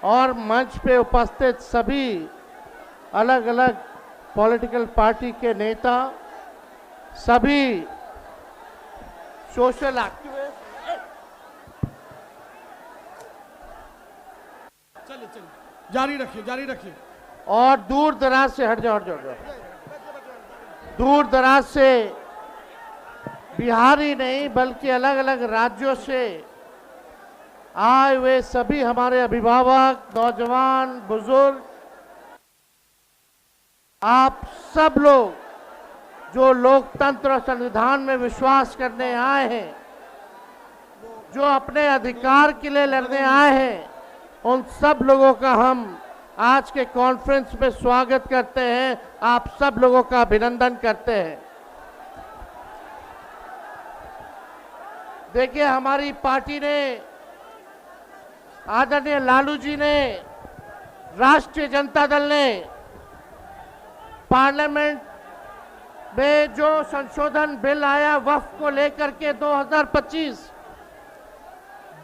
और मंच पे उपस्थित सभी अलग अलग पॉलिटिकल पार्टी के नेता, सभी सोशल एक्टिविस्ट, चलिए जारी रखिए और दूर दराज से हट जाओ दूर दराज से बिहार ही नहीं बल्कि अलग अलग राज्यों से आए हुए सभी हमारे अभिभावक, नौजवान, बुजुर्ग, आप सब लोग जो लोकतंत्र और संविधान में विश्वास करने आए हैं, जो अपने अधिकार के लिए लड़ने आए हैं, उन सब लोगों का हम आज के कॉन्फ्रेंस में स्वागत करते हैं। आप सब लोगों का अभिनंदन करते हैं। देखिए, हमारी पार्टी ने, आदरणीय लालू जी ने, राष्ट्रीय जनता दल ने पार्लियामेंट में जो संशोधन बिल आया वक्फ को लेकर के 2025,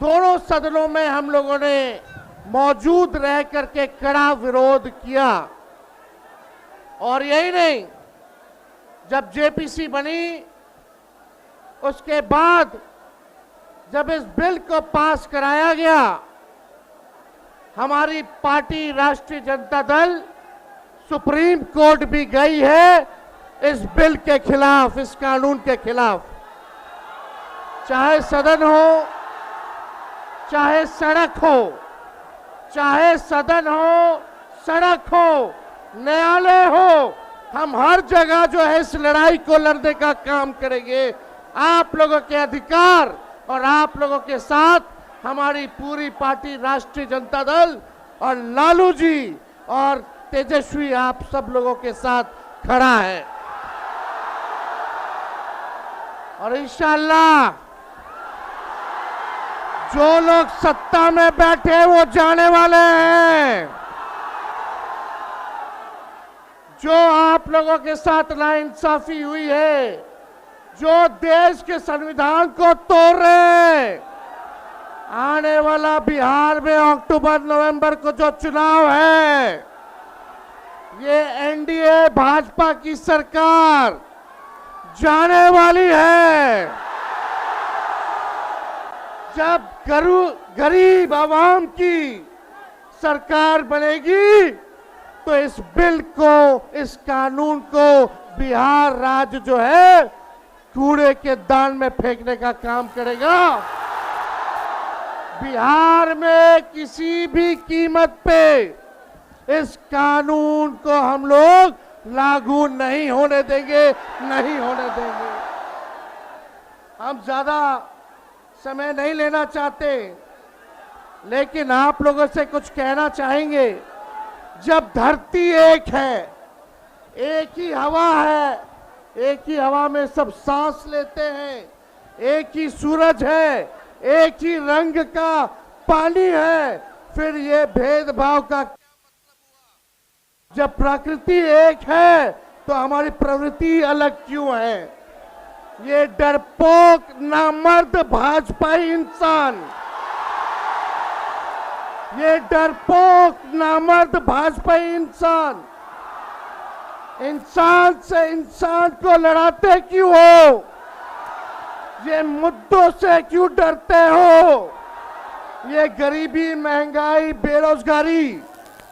दोनों सदनों में हम लोगों ने मौजूद रह करके कड़ा विरोध किया। और यही नहीं, जब जेपीसी बनी उसके बाद जब इस बिल को पास कराया गया, हमारी पार्टी राष्ट्रीय जनता दल सुप्रीम कोर्ट भी गई है इस बिल के खिलाफ, इस कानून के खिलाफ। चाहे सदन हो, चाहे सड़क हो, चाहे सदन हो, सड़क हो, न्यायालय हो, हम हर जगह जो है इस लड़ाई को लड़ने का काम करेंगे। आप लोगों के अधिकार और आप लोगों के साथ हमारी पूरी पार्टी राष्ट्रीय जनता दल और लालू जी और तेजस्वी आप सब लोगों के साथ खड़ा है। और इंशाअल्लाह जो लोग सत्ता में बैठे वो जाने वाले हैं। जो आप लोगों के साथ नाइंसाफी हुई है, जो देश के संविधान को तोड़ रहे हैं, आने वाला बिहार में अक्टूबर नवंबर को जो चुनाव है, ये एनडीए भाजपा की सरकार जाने वाली है। जब गरीब आवाम की सरकार बनेगी तो इस बिल को, इस कानून को बिहार राज्य जो है कूड़े के दान में फेंकने का काम करेगा। बिहार में किसी भी कीमत पे इस कानून को हम लोग लागू नहीं होने देंगे, नहीं होने देंगे। हम ज्यादा समय नहीं लेना चाहते, लेकिन आप लोगों से कुछ कहना चाहेंगे। जब धरती एक है, एक ही हवा है, एक ही हवा में सब सांस लेते हैं, एक ही सूरज है, एक ही रंग का पानी है, फिर ये भेदभाव का क्या मतलब हुआ? जब प्रकृति एक है तो हमारी प्रवृत्ति अलग क्यों है? ये डरपोक नामर्द भाजपाई इंसान, ये डरपोक नामर्द भाजपाई इंसान, इंसान से इंसान को लड़ाते क्यों हो? ये मुद्दों से क्यों डरते हो? ये गरीबी, महंगाई, बेरोजगारी,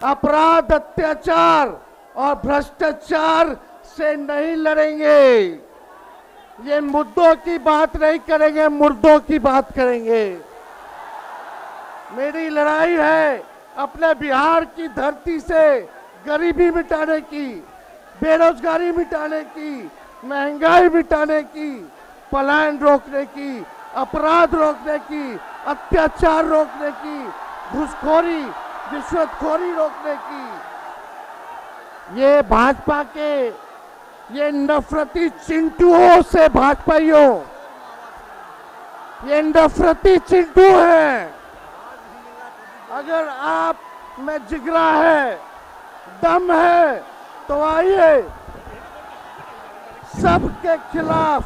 अपराध, अत्याचार और भ्रष्टाचार से नहीं लड़ेंगे। ये मुद्दों की बात नहीं करेंगे, मुर्दों की बात करेंगे। मेरी लड़ाई है अपने बिहार की धरती से गरीबी मिटाने की, बेरोजगारी मिटाने की, महंगाई मिटाने की, पलायन रोकने की, अपराध रोकने की, अत्याचार रोकने की, घूसखोरी, रिश्वतखोरी रोकने की। ये भाजपा के ये नफरती चिंटुओं से, भाजपाइयों, ये नफरती चिंटू हैं। अगर आप में जिगरा है, दम है, तो आइए सबके खिलाफ,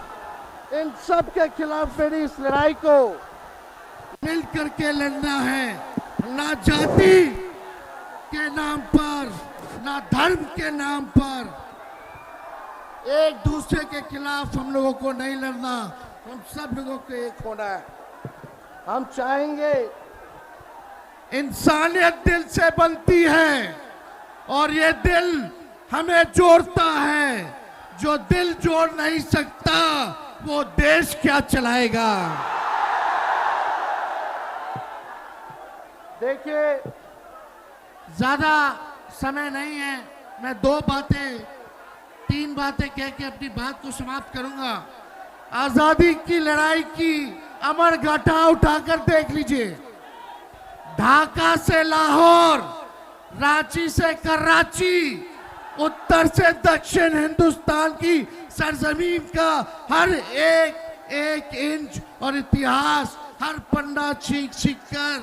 इन सब के खिलाफ मेरी इस लड़ाई को मिल करके लड़ना है। ना जाति, के नाम पर, ना धर्म के नाम पर एक दूसरे के खिलाफ हम लोगों को नहीं लड़ना। हम सब लोगों को एक होना है। हम चाहेंगे, इंसानियत दिल से बनती है और ये दिल हमें जोड़ता है। जो दिल जोड़ नहीं सकता वो देश क्या चलाएगा। देखिए, ज्यादा समय नहीं है, मैं तीन बातें कह के अपनी बात को समाप्त करूंगा। आजादी की लड़ाई की अमर गाथा उठाकर देख लीजिए। ढाका से लाहौर, रांची से कराची, उत्तर से दक्षिण हिंदुस्तान की सरजमीन का हर एक इंच और इतिहास, हर पन्ना छींक कर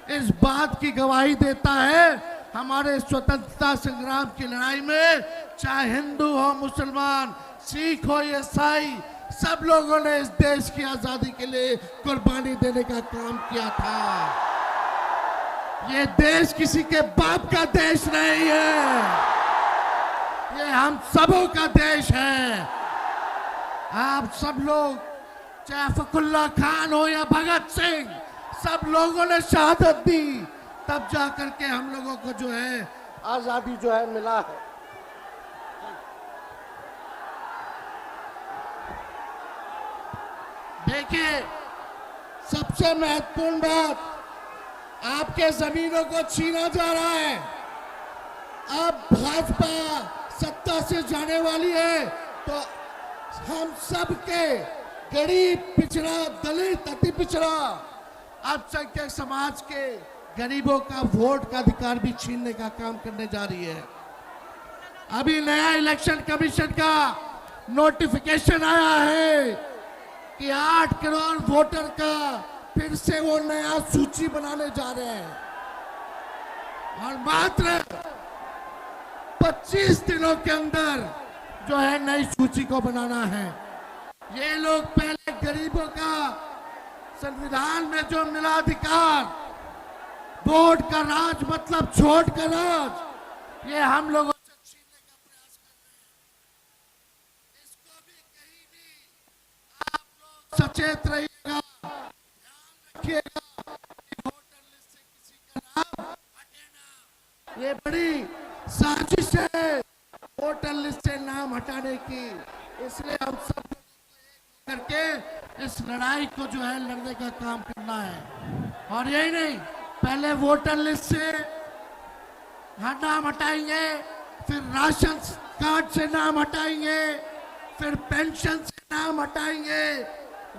इस बात की गवाही देता है, हमारे स्वतंत्रता संग्राम की लड़ाई में चाहे हिंदू हो, मुसलमान, सिख हो, ईसाई, सब लोगों ने इस देश की आजादी के लिए कुर्बानी देने का काम किया था। ये देश किसी के बाप का देश नहीं है, ये हम सबों का देश है। आप सब लोग, चाहे फखरुल्लाह खान हो या भगत सिंह, सब लोगों ने शहादत दी, तब जा करके हम लोगों को जो है आजादी जो है मिला है। देखिए, सबसे महत्वपूर्ण बात, आपके जमीनों को छीना जा रहा है। अब भाजपा सत्ता से जाने वाली है तो हम सब के गरीब, पिछड़ा, दलित, अति पिछड़ा, अल्पसंख्यक समाज के गरीबों का वोट का अधिकार भी छीनने का काम करने जा रही है। अभी नया इलेक्शन कमीशन का नोटिफिकेशन आया है कि 8 करोड़ वोटर का फिर से वो नया सूची बनाने जा रहे हैं और मात्र 25 दिनों के अंदर जो है नई सूची को बनाना है। ये लोग पहले गरीबों का संविधान में जो मिला अधिकार, वोट का राज मतलब छोड़ का राज, ये हम लोगों से छीनने का प्रयास कर रहे हैं। इसको भी कहीं भी आप लोग सचेत रहिएगा, ध्यान रखिएगा कि वोटर लिस्ट से किसी का नाम हटे ना। ये बड़ी साजिश है वोटर लिस्ट से नाम हटाने की, इसलिए हम सब लोगों को एक करके इस लड़ाई को जो है लड़ने का काम करना है। और यही नहीं, पहले वोटर लिस्ट से नाम हटाएंगे, फिर राशन कार्ड से नाम हटाएंगे, फिर पेंशन से नाम हटाएंगे।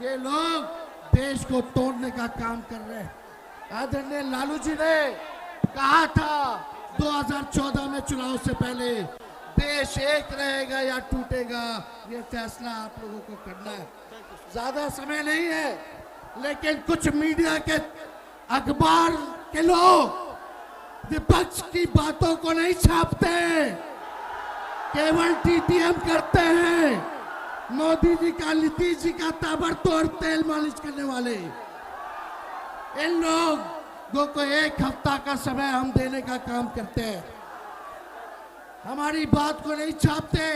ये लोग देश को तोड़ने का काम कर रहे हैं। आदरणीय लालू जी ने कहा था 2014 में चुनाव से पहले, देश एक रहेगा या टूटेगा, ये फैसला आप लोगों को करना है। ज्यादा समय नहीं है, लेकिन कुछ मीडिया के, अखबार के लोग विपक्ष की बातों को नहीं छापते, केवल टीटीएम करते हैं। मोदी जी का, नीतीश जी का ताबड़तोड़ तेल मालिश करने वाले इन लोगों को एक हफ्ता का समय हम देने का काम करते हैं। हमारी बात को नहीं छापते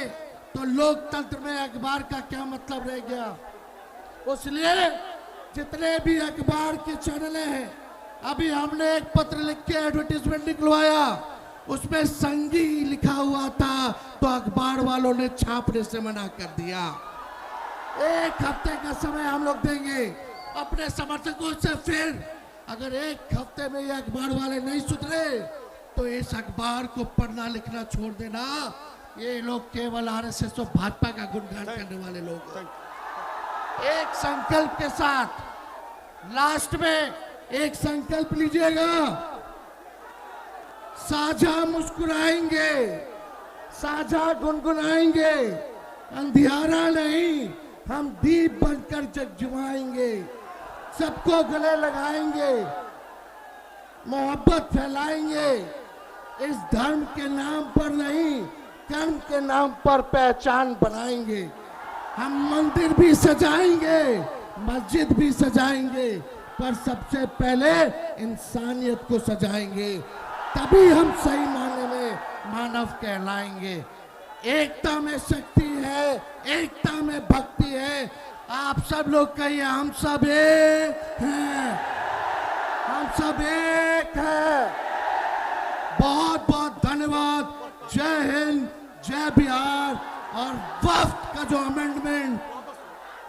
तो लोकतंत्र में अखबार का क्या मतलब रह गया। इसलिए जितने भी अखबार के चैनल हैं, अभी हमने एक पत्र लिख के एडवर्टीजमेंट निकलवाया, उसमें संगी लिखा हुआ था तो अखबार वालों ने छापने से मना कर दिया। एक हफ्ते का समय हम लोग देंगे अपने समर्थकों से। फिर अगर एक हफ्ते में ये अखबार वाले नहीं सुधरे तो इस अखबार को पढ़ना लिखना छोड़ देना। ये लोग केवल आरएसएस और भाजपा का गुणगान करने वाले लोग हैं। एक संकल्प के साथ लास्ट में एक संकल्प लीजिएगा, साझा मुस्कुराएंगे, साझा गुनगुनाएंगे, अंधियारा नहीं, हम दीप बनकर जगजमाएंगे, सबको गले लगाएंगे, मोहब्बत फैलाएंगे। इस धर्म के नाम पर नहीं, कर्म के नाम पर पहचान बनाएंगे। हम मंदिर भी सजाएंगे, मस्जिद भी सजाएंगे, पर सबसे पहले इंसानियत को सजाएंगे। तभी हम सही मायने में मानव कहलाएंगे। एकता में शक्ति है, एकता में भक्ति है। आप सब लोग कहिए, हम सब एक हैं, हम सब एक हैं। बहुत बहुत धन्यवाद। जय हिंद, जय बिहार। और वफ्त का जो अमेंडमेंट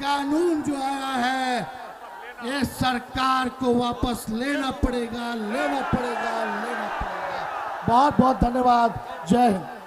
कानून जो आया है, ये सरकार को वापस लेना पड़ेगा, लेना पड़ेगा, लेना पड़ेगा। बहुत बहुत धन्यवाद। जय हिंद।